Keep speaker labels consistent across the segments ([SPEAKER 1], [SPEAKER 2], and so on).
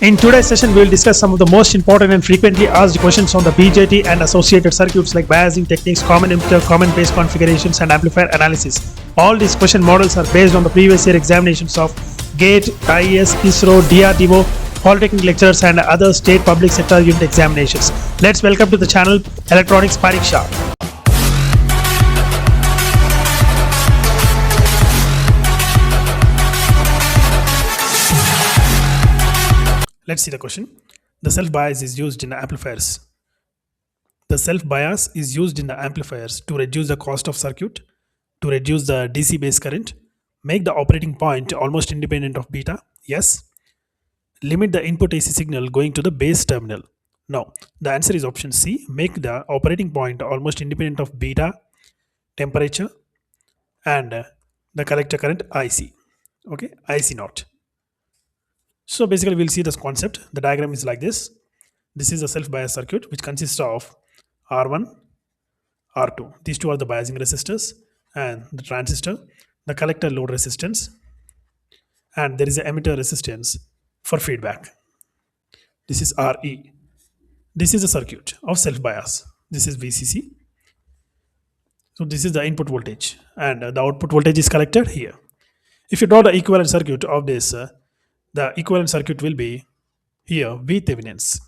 [SPEAKER 1] In today's session, we will discuss some of the most important and frequently asked questions on the BJT and associated circuits like biasing techniques, common emitter, common base configurations, and amplifier analysis. All these question models are based on the previous year examinations of GATE, IES, ISRO, DRDO, Polytechnic Lecturers, and other state public sector unit examinations. Let's welcome to the channel Electronics Pariksha. Let's see the question. The self-bias is used in amplifiers. The self-bias is used in the amplifiers to reduce the cost of circuit, to reduce the DC base current, make the operating point almost independent of beta. Yes. Limit the input AC signal going to the base terminal. No. The answer is option C. Make the operating point almost independent of beta, temperature, and the collector current IC. Okay, IC naught. So basically we'll see this concept. The diagram is like this. This is a self-bias circuit which consists of R1, R2. These two are the biasing resistors and the transistor, the collector load resistance, and there is an emitter resistance for feedback. This is RE. This is a circuit of self-bias. This is VCC. So this is the input voltage and the output voltage is collected here. If you draw the equivalent circuit of this, the equivalent circuit will be here V Thevenins,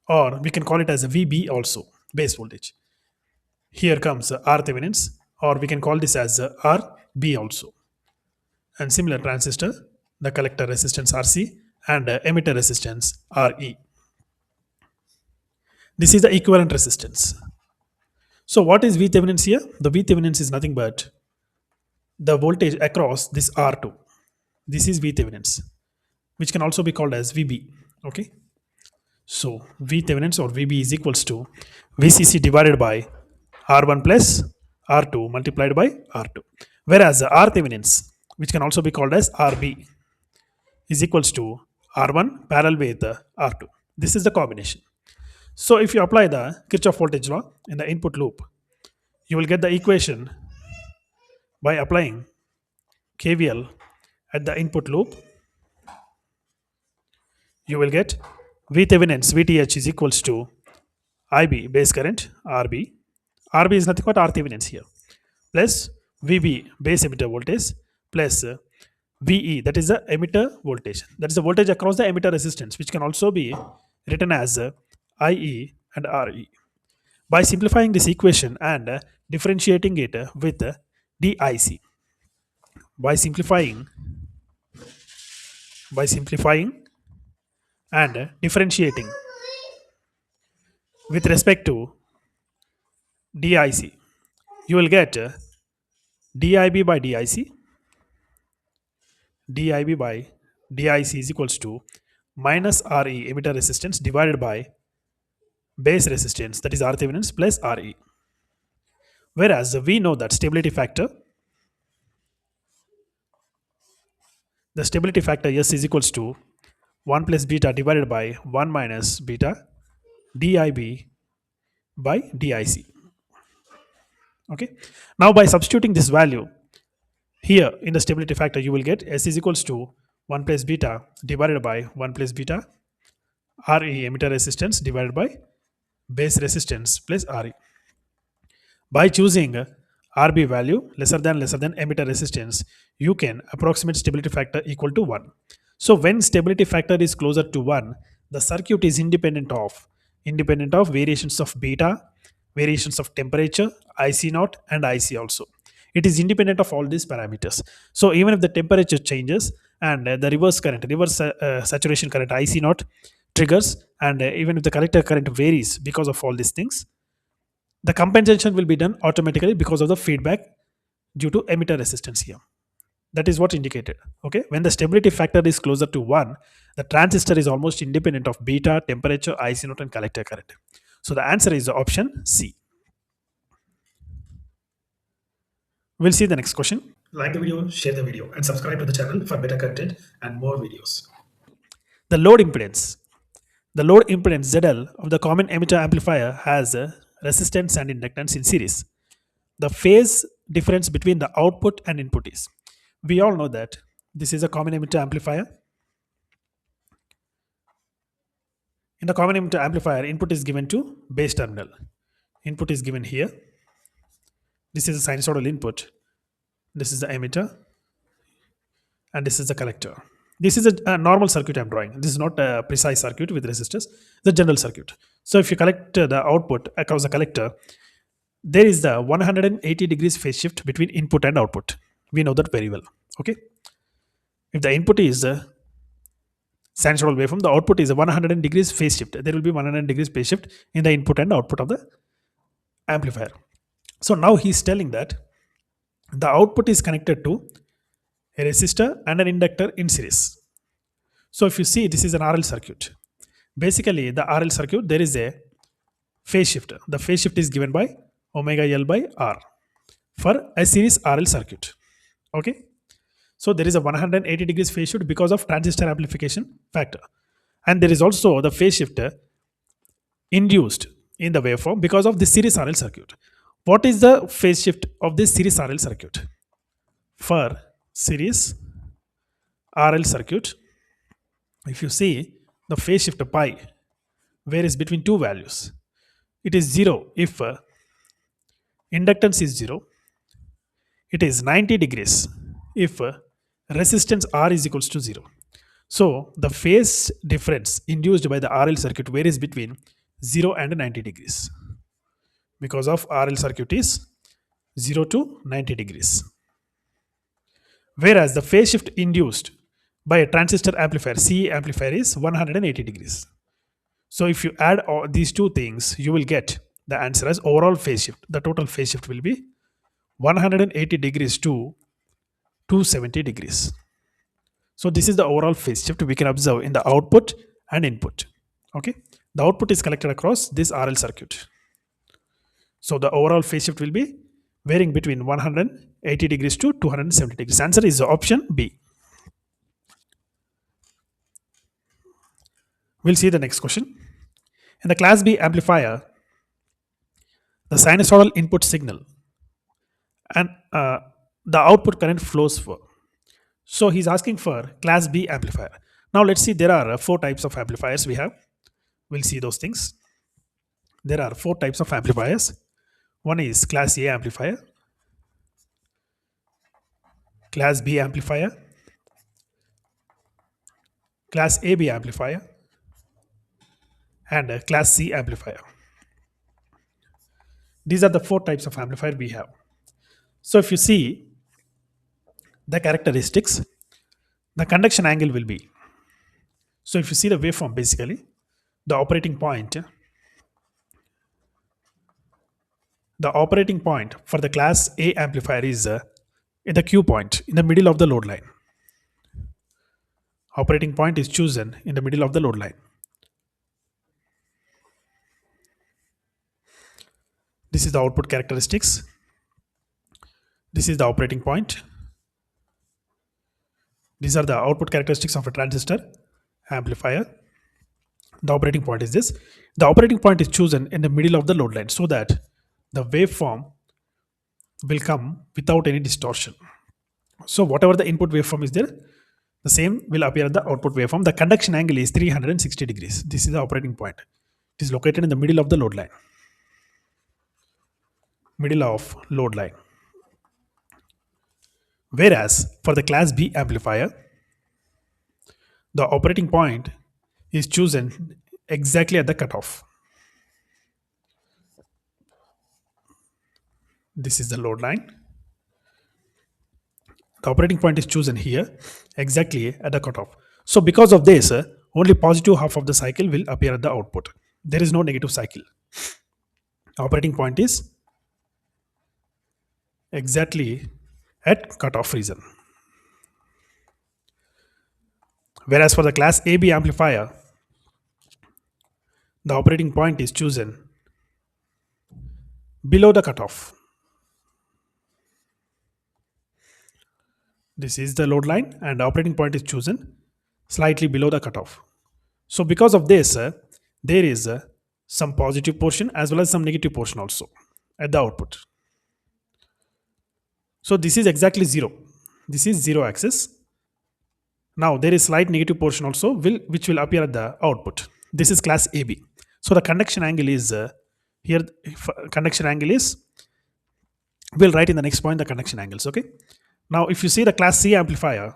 [SPEAKER 1] or we can call it as a VB also, base voltage. Here comes R Thevenins, or we can call this as RB also. And similar transistor, the collector resistance RC and emitter resistance RE. This is the equivalent resistance. So what is V Thevenins here? The V Thevenins is nothing but the voltage across this R2. This is V Thevenins, which can also be called as VB. Okay. So V Thevenins or VB is equals to VCC divided by R1 plus R2 multiplied by R2. Whereas R Thevenins, which can also be called as RB, is equals to R1 parallel with R2. This is the combination. So if you apply the Kirchhoff voltage law in the input loop, you will get the equation by applying KVL at the input loop. You will get V Thevenins VTH is equals to IB base current RB. RB is nothing but R Thevenins here, plus VB base emitter voltage plus VE, that is the emitter voltage. That is the voltage across the emitter resistance, which can also be written as IE and RE. By simplifying this equation and differentiating it with DIC, by simplifying and differentiating with respect to DIC, you will get DIB by DIC. DIB by DIC is equals to minus RE emitter resistance divided by base resistance, that is R Thevenins plus RE. Whereas we know that stability factor, the stability factor S is equals to 1 plus beta divided by 1 minus beta DIB by DIC. Okay. Now by substituting this value here in the stability factor, you will get S is equals to 1 plus beta divided by 1 plus beta RE emitter resistance divided by base resistance plus RE. By choosing RB value lesser than emitter resistance, you can approximate stability factor equal to 1. So when stability factor is closer to 1, the circuit is independent of variations of beta, variations of temperature, IC naught and IC also. It is independent of all these parameters. So even if the temperature changes and the reverse saturation current IC naught triggers, and even if the collector current varies because of all these things, the compensation will be done automatically because of the feedback due to emitter resistance here. That is what indicated. Okay, when the stability factor is closer to 1, the transistor is almost independent of beta, temperature, IC naught and collector current. So the answer is option C. We'll see the next question. Like the video, share the video and subscribe to the channel for better content and more videos. The load impedance. The load impedance ZL of the common emitter amplifier has resistance and inductance in series. The phase difference between the output and input is. We all know that this is a common emitter amplifier In the common emitter amplifier, input is given to base terminal. Input is given here. This is a sinusoidal input. This is the emitter, and this is the collector. This is a normal circuit I'm drawing. This is not a precise circuit with resistors, the general circuit. So if you collect the output across the collector, there is the 180 degrees phase shift between input and output. We know that very well. Okay. If the input is a sinusoidal waveform, the output is a 100 degrees phase shift. There will be 100 degrees phase shift in the input and output of the amplifier. So now he's telling that the output is connected to a resistor and an inductor in series. So if you see, this is an RL circuit. Basically, the RL circuit, there is a phase shift. The phase shift is given by omega L by R for a series RL circuit. Okay. So there is a 180 degrees phase shift because of transistor amplification factor. And there is also the phase shift induced in the waveform because of the series RL circuit. What is the phase shift of this series RL circuit? For series RL circuit, if you see the phase shift pi varies between two values. It is 0 if inductance is 0. It is 90 degrees if resistance R is equals to 0. So the phase difference induced by the RL circuit varies between 0 and 90 degrees because of RL circuit is 0 to 90 degrees. Whereas the phase shift induced by a transistor amplifier, CE amplifier, is 180 degrees. So if you add all these two things, you will get the answer as overall phase shift. The total phase shift will be 180 degrees to 270 degrees. So this is the overall phase shift we can observe in the output and input. Okay, the output is collected across this RL circuit. So the overall phase shift will be varying between 180 degrees to 270 degrees. Answer is option B. We'll see the next question. In the class B amplifier, the sinusoidal input signal and the output current flows for. So he's asking for class B amplifier. Now let's see, there are four types of amplifiers we have. We'll see those things. There are four types of amplifiers. One is class A amplifier, class B amplifier, class AB amplifier, and a class C amplifier. These are the four types of amplifier we have. So if you see the characteristics, the conduction angle will be, so if you see the waveform, basically the operating point for the class A amplifier is in the Q point in the middle of the load line. Operating point is chosen in the middle of the load line. This is the output characteristics. This is the operating point. These are the output characteristics of a transistor amplifier. The operating point is this. The operating point is chosen in the middle of the load line so that the waveform will come without any distortion. So whatever the input waveform is there, the same will appear at the output waveform. The conduction angle is 360 degrees. This is the operating point. It is located in the middle of the load line. Middle of load line. Whereas for the class B amplifier, the operating point is chosen exactly at the cutoff. This is the load line. The operating point is chosen here exactly at the cutoff. So because of this, only positive half of the cycle will appear at the output. There is no negative cycle. Operating point is exactly at cutoff region. Whereas for the class AB amplifier, the operating point is chosen below the cutoff. This is the load line and the operating point is chosen slightly below the cutoff. So because of this, there is some positive portion as well as some negative portion also at the output. So this is exactly 0. This is 0 axis. Now there is slight negative portion also which will appear at the output. This is class AB. So the conduction angle is here. Conduction angle is, we'll write in the next point the conduction angles. Okay. Now, if you see the class C amplifier,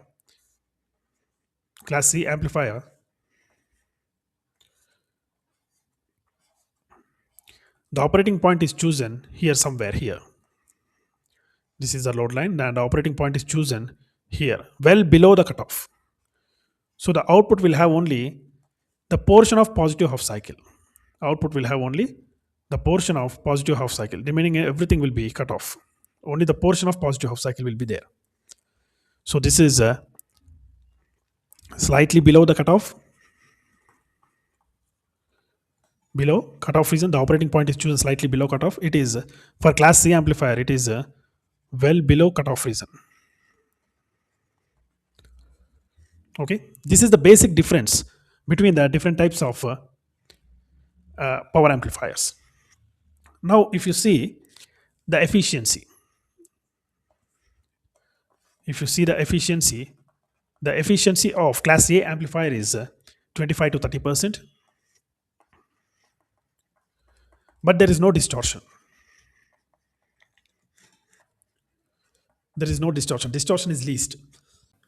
[SPEAKER 1] the operating point is chosen here somewhere here. This is the load line, and the operating point is chosen here, well below the cutoff. So the output will have only the portion of positive half cycle. Output will have only the portion of positive half cycle. Remaining everything will be cut off. Only the portion of positive half cycle will be there. So this is slightly below the cutoff. Below cutoff region, the operating point is chosen slightly below cutoff. It is for class C amplifier, it is well below cutoff region. Okay, this is the basic difference between the different types of power amplifiers. Now, if you see the efficiency, the efficiency of class A amplifier is 25 to 30%, but there is no distortion. There is no distortion. Distortion is least.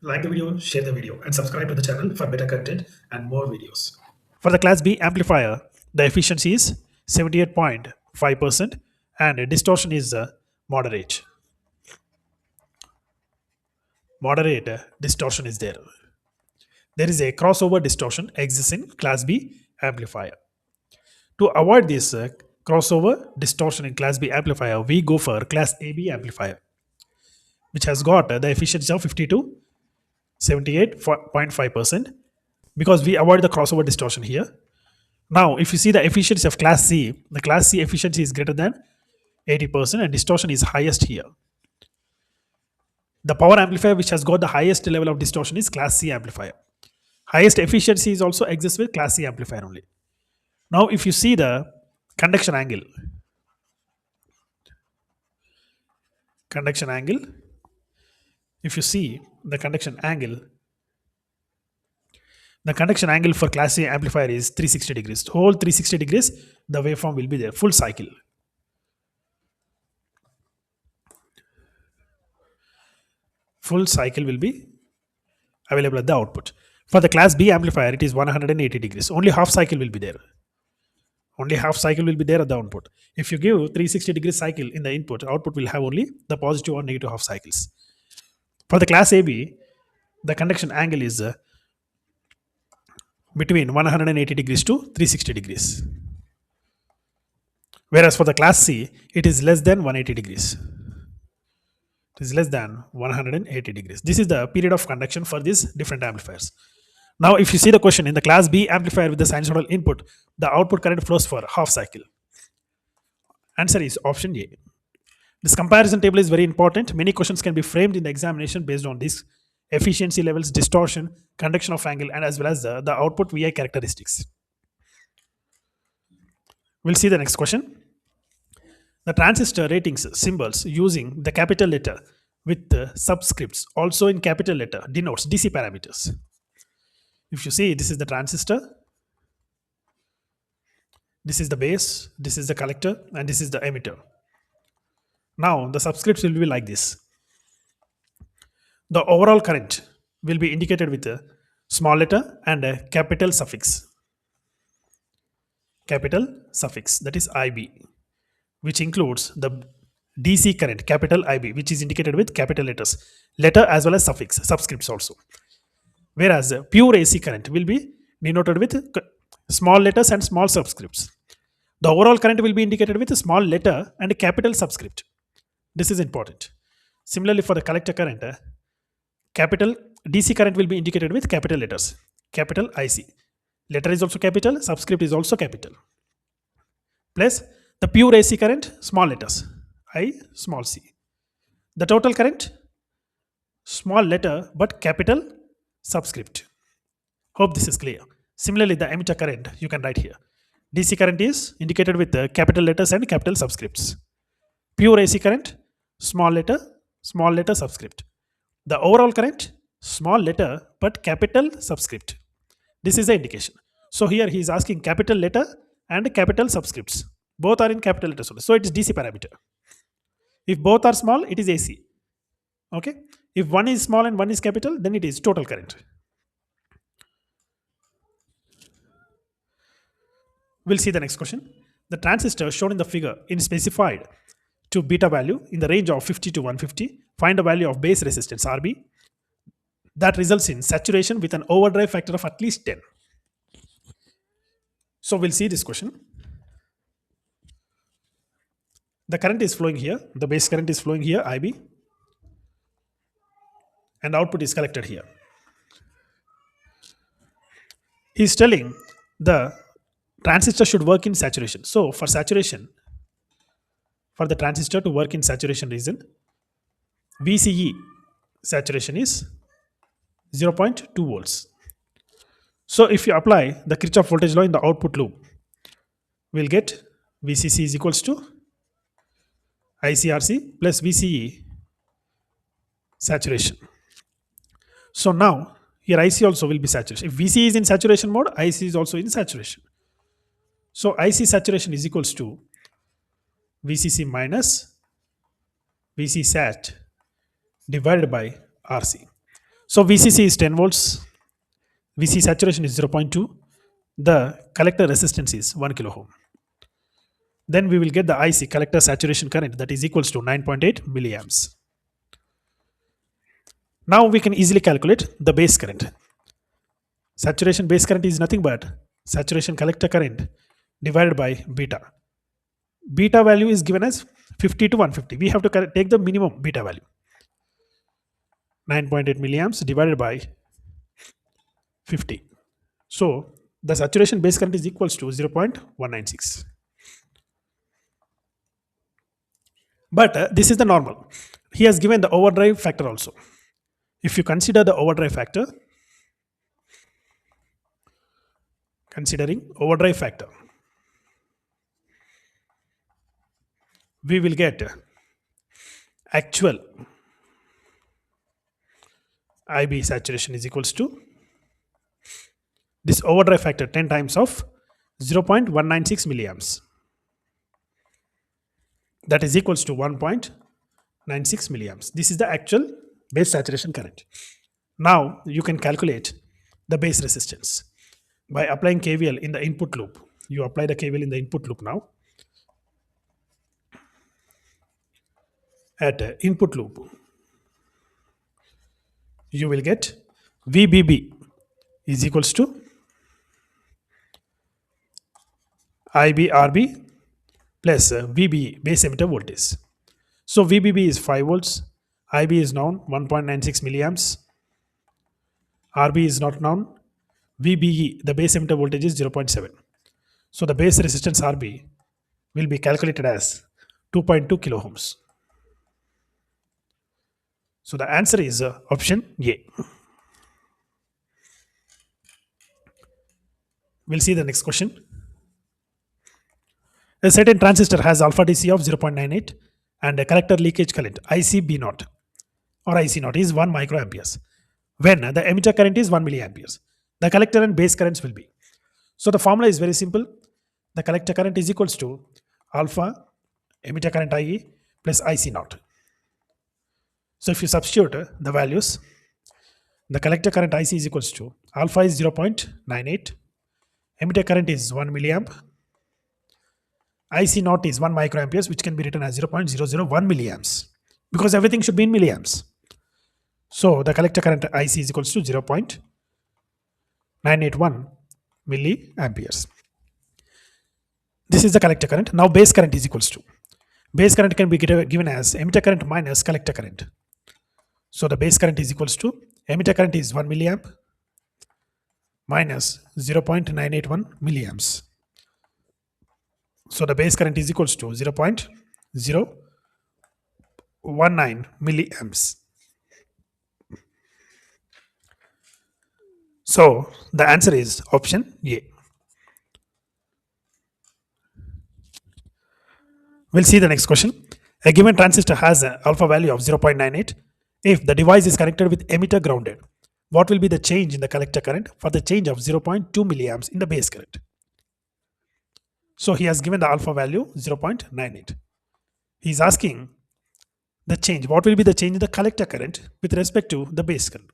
[SPEAKER 1] Like the video, share the video, and subscribe to the channel for better content and more videos. For the class B amplifier, the efficiency is 78.5% and distortion is moderate. Moderate distortion is there. There is a crossover distortion exists in class B amplifier. To avoid this crossover distortion in class B amplifier, we go for class AB amplifier, which has got the efficiency of 50 to 78.5%, because we avoid the crossover distortion here. Now, if you see the efficiency of class C, the class C efficiency is greater than 80% and distortion is highest here. The power amplifier which has got the highest level of distortion is class C amplifier. Highest efficiency is also exists with class C amplifier only. Now, if you see the conduction angle, if you see the conduction angle for class C amplifier is 360 degrees. Whole 360 degrees, the waveform will be there, full cycle. Full cycle will be available at the output. For the class B amplifier, it is 180 degrees. Only half cycle will be there. Only half cycle will be there at the output. If you give 360 degree cycle in the input, output will have only the positive or negative half cycles. For the class AB, the conduction angle is between 180 degrees to 360 degrees. Whereas for the class C, it is less than 180 degrees. It is less than 180 degrees. This is the period of conduction for these different amplifiers. Now, if you see the question in the class B amplifier with the sinusoidal input, the output current flows for half cycle. Answer is option A. This comparison table is very important. Many questions can be framed in the examination based on this efficiency levels, distortion, conduction of angle, and as well as the output VI characteristics. We'll see the next question. The transistor ratings symbols using the capital letter with the subscripts also in capital letter denotes DC parameters. If you see, this is the transistor, this is the base, this is the collector, and this is the emitter. Now, the subscripts will be like this. The overall current will be indicated with a small letter and a capital suffix. Capital suffix, that is IB, which includes the DC current, capital IB, which is indicated with capital letters, letter as well as suffix, subscripts also. Whereas pure AC current will be denoted with small letters and small subscripts. The overall current will be indicated with a small letter and a capital subscript. This is important. Similarly, for the collector current, capital DC current will be indicated with capital letters, capital IC. Letter is also capital, subscript is also capital. Plus the pure AC current, small letters, I, small c. The total current, small letter but capital subscript. Hope this is clear. Similarly, the emitter current you can write here. DC current is indicated with the capital letters and capital subscripts. Pure AC current, small letter subscript. The overall current, small letter but capital subscript. This is the indication. So here he is asking capital letter and capital subscripts. Both are in capital letters only. So it is DC parameter. If both are small, it is AC. Okay. If one is small and one is capital, then it is total current. We'll see the next question. The transistor shown in the figure is specified to beta value in the range of 50 to 150. Find the value of base resistance RB that results in saturation with an overdrive factor of at least 10. So we'll see this question. The current is flowing here, the base current is flowing here, IB, and output is collected here. He's telling the transistor should work in saturation. So for saturation, for the transistor to work in saturation region, VCE saturation is 0.2 volts. So if you apply the Kirchhoff voltage law in the output loop, we'll get VCC is equals to ICRC plus VCE saturation. So now here IC also will be saturation. If VC is in saturation mode, IC is also in saturation. So IC saturation is equals to VCC minus VC sat divided by RC. So VCC is 10 volts, VC saturation is 0.2, the collector resistance is 1 kilo ohm. Then we will get the IC collector saturation current that is equals to 9.8 milliamps. Now we can easily calculate the base current. Saturation base current is nothing but saturation collector current divided by beta. Beta value is given as 50 to 150. We have to take the minimum beta value. 9.8 milliamps divided by 50. So the saturation base current is equals to 0.196. But this is the normal. He has given the overdrive factor also. If you consider the overdrive factor, we will get actual IB saturation is equals to this overdrive factor 10 times of 0.196 milliamps. That is equals to 1.96 milliamps. This is the actual base saturation current. Now you can calculate the base resistance by applying KVL in the input loop. You apply the KVL in the input loop now. At input loop, you will get VBB is equals to IBRB plus VBE base emitter voltage. So VBB is 5 volts, IB is known 1.96 milliamps, RB is not known, VBE the base emitter voltage is 0.7. So the base resistance RB will be calculated as 2.2 kilo ohms. So the answer is option A. We'll see the next question. A certain transistor has alpha DC of 0.98 and a collector leakage current ICB0 or IC0 is 1 microamperes. When the emitter current is 1 milliamperes, the collector and base currents will be. So the formula is very simple. The collector current is equals to alpha emitter current IE plus IC0. So if you substitute the values, the collector current IC is equals to alpha is 0.98, emitter current is 1 milliamp, IC0 is 1 microamperes, which can be written as 0.001 milliamps because everything should be in milliamps. So the collector current IC is equals to 0.981 milliamperes. This is the collector current. Now base current is equals to. Base current can be given as emitter current minus collector current. So the base current is equals to emitter current is 1 milliamp minus 0.981 milliamps. So the base current is equals to 0.019 milliamps. So the answer is option A. We'll see the next question. A given transistor has an alpha value of 0.98 if the device is connected with emitter grounded. what will be the change in the collector current for the change of 0.2 milliamps in the base current. So he has given the alpha value 0.98. He is asking the change. What will be the change in the collector current with respect to the base current?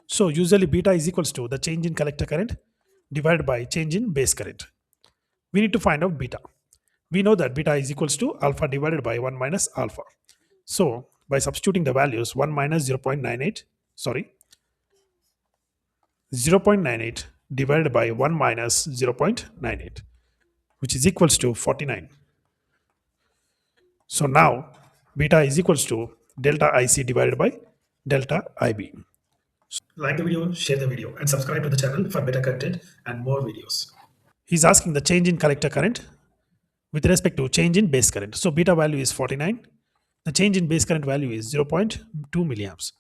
[SPEAKER 1] So usually beta is equals to the change in collector current divided by change in base current. We need to find out beta. We know that beta is equals to alpha divided by 1 minus alpha. So by substituting the values 1 minus 0.98, 0.98 divided by 1 minus 0.98, which is equals to 49. So now beta is equals to delta IC divided by delta IB. Like the video, share the video, and subscribe to the channel for better content and more videos. He's asking the change in collector current with respect to change in base current. So beta value is 49. The change in base current value is 0.2 milliamps.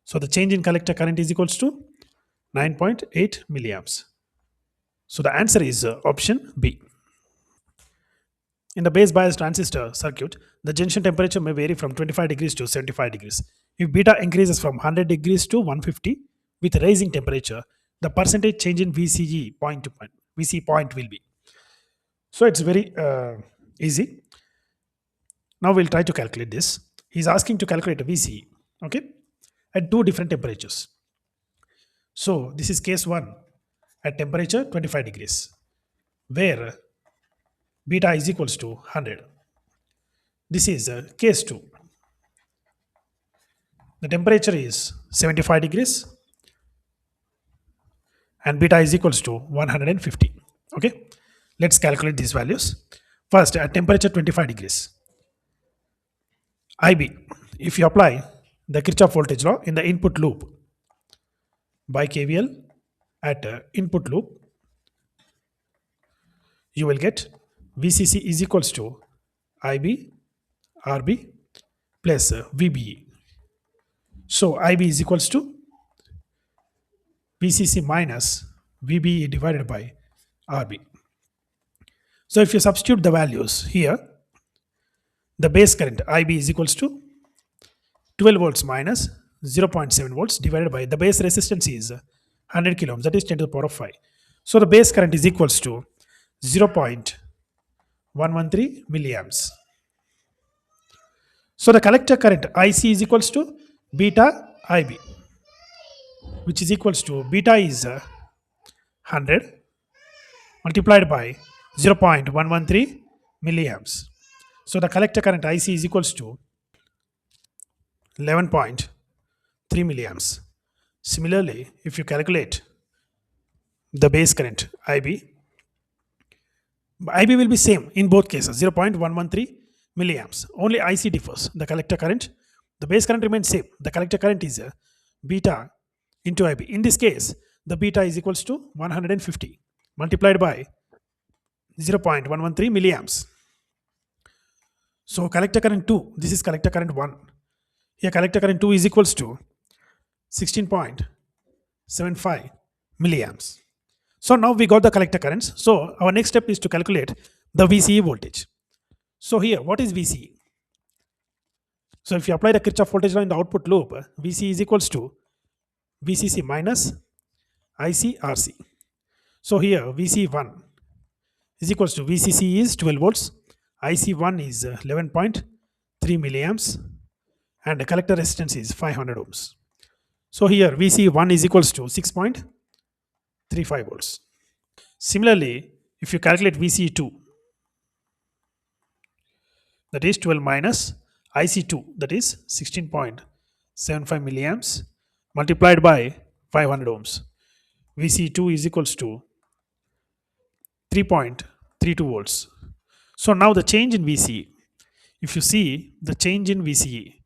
[SPEAKER 1] So the change in collector current is equals to 9.8 milliamps. So the answer is option B. In the base bias transistor circuit, the junction temperature may vary from 25 degrees to 75 degrees. If beta increases from 100 degrees to 150 with rising temperature, the percentage change in VCE point to point, VC point will be. So it's very easy. Now we'll try to calculate this. He's asking to calculate a VCE, okay, at two different temperatures. So this is case 1 at temperature 25 degrees, where beta is equals to 100. This is case 2. The temperature is 75 degrees and beta is equals to 150. Okay, let's calculate these values. First, at temperature 25 degrees, IB, if you apply the Kirchhoff voltage law in the input loop by KVL at input loop, you will get VCC is equals to IB RB plus VBE. So IB is equals to VCC minus VBE divided by RB. So if you substitute the values here, the base current IB is equals to 12 volts minus 0.7 volts divided by the base resistance is 100 kilo ohms, that is 10 to the power of 5. So the base current is equals to 0.113 milliamps. So the collector current IC is equals to beta IB, which is equals to beta is 100 multiplied by 0.113 milliamps. So the collector current IC is equals to 11.3 milliamps. Similarly, if you calculate the base current IB will be same in both cases, 0.113 milliamps. Only IC differs. The collector current, the base current remains same. The collector current is beta into IB. In this case, the beta is equals to 150 multiplied by 0.113 milliamps. So collector current 2, this is collector current 1. Here collector current 2 is equals to 16.75 milliamps. So now we got the collector currents. So our next step is to calculate the VCE voltage. So here, what is VCE? So if you apply the Kirchhoff voltage law in the output loop, VCE is equals to VCC minus ICRC. So here VC1 is equals to VCC is 12 volts, IC1 is 11.3 milliamps, and the collector resistance is 500 ohms. So here VC1 is equals to 6.35 volts. Similarly, if you calculate VC2, that is 12 minus IC2, that is 16.75 milliamps multiplied by 500 ohms. VC2 is equals to 3.32 volts. So now the change in VCE, if you see the change in VCE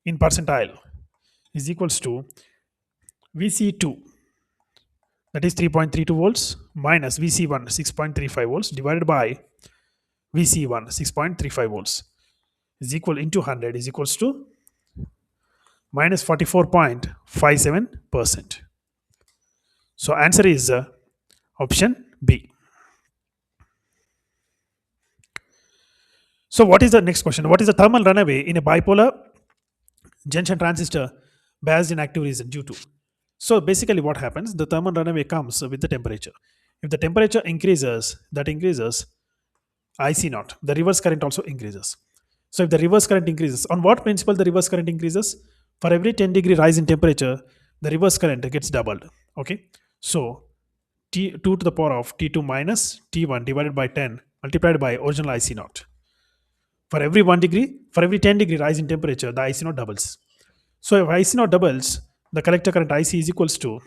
[SPEAKER 1] in percentile is equals to VC2, that is 3.32 volts minus VC1 6.35 volts divided by VC1 6.35 volts is equal into 100 is equals to minus 44.57%. So answer is option B. So what is the next question? What is the thermal runaway in a bipolar junction transistor biased in active region due to? So basically what happens, the thermal runaway comes with the temperature. If the temperature increases, that increases IC naught. The reverse current also increases. So if the reverse current increases, on what principle the reverse current increases? For every 10-degree rise in temperature, the reverse current gets doubled. Okay. So T2 to the power of T2 minus T1 divided by 10 multiplied by original IC naught. For every 1 degree, for every 10-degree rise in temperature, the IC naught doubles. So if IC naught doubles, the collector current IC is equals to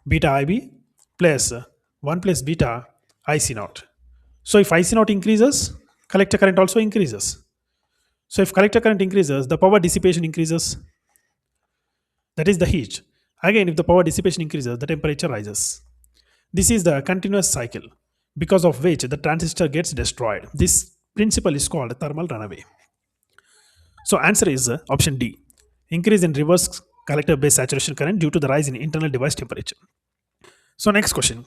[SPEAKER 1] beta IB plus 1 plus beta IC naught. So if IC naught increases, collector current also increases. So if collector current increases, the power dissipation increases. That is the heat. Again, if the power dissipation increases, the temperature rises. This is the continuous cycle because of which the transistor gets destroyed. This principle is called thermal runaway. So answer is option D. Increase in reverse collector base saturation current due to the rise in internal device temperature. So next question.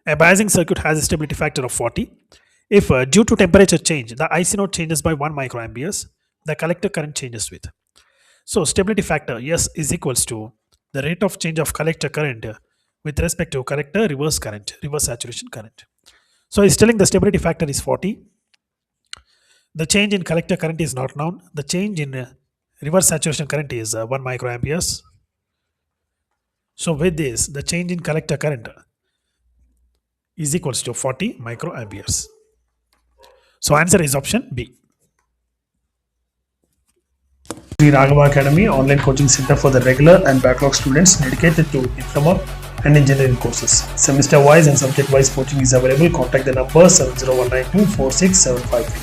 [SPEAKER 1] A biasing circuit has a stability factor of 40. If due to temperature change, the IC node changes by 1 microamperes, the collector current changes with. So stability factor S is equals to the rate of change of collector current with respect to collector reverse current, reverse saturation current. So it's telling the stability factor is 40. The change in collector current is not known. The change in reverse saturation current is 1 microamperes. So with this, the change in collector current is equals to 40 microamperes. So answer is option B. Sri Raghava Academy online coaching center for the regular and backlog students dedicated to diploma and engineering courses. Semester wise and subject wise coaching is available. Contact the number 70192 46753.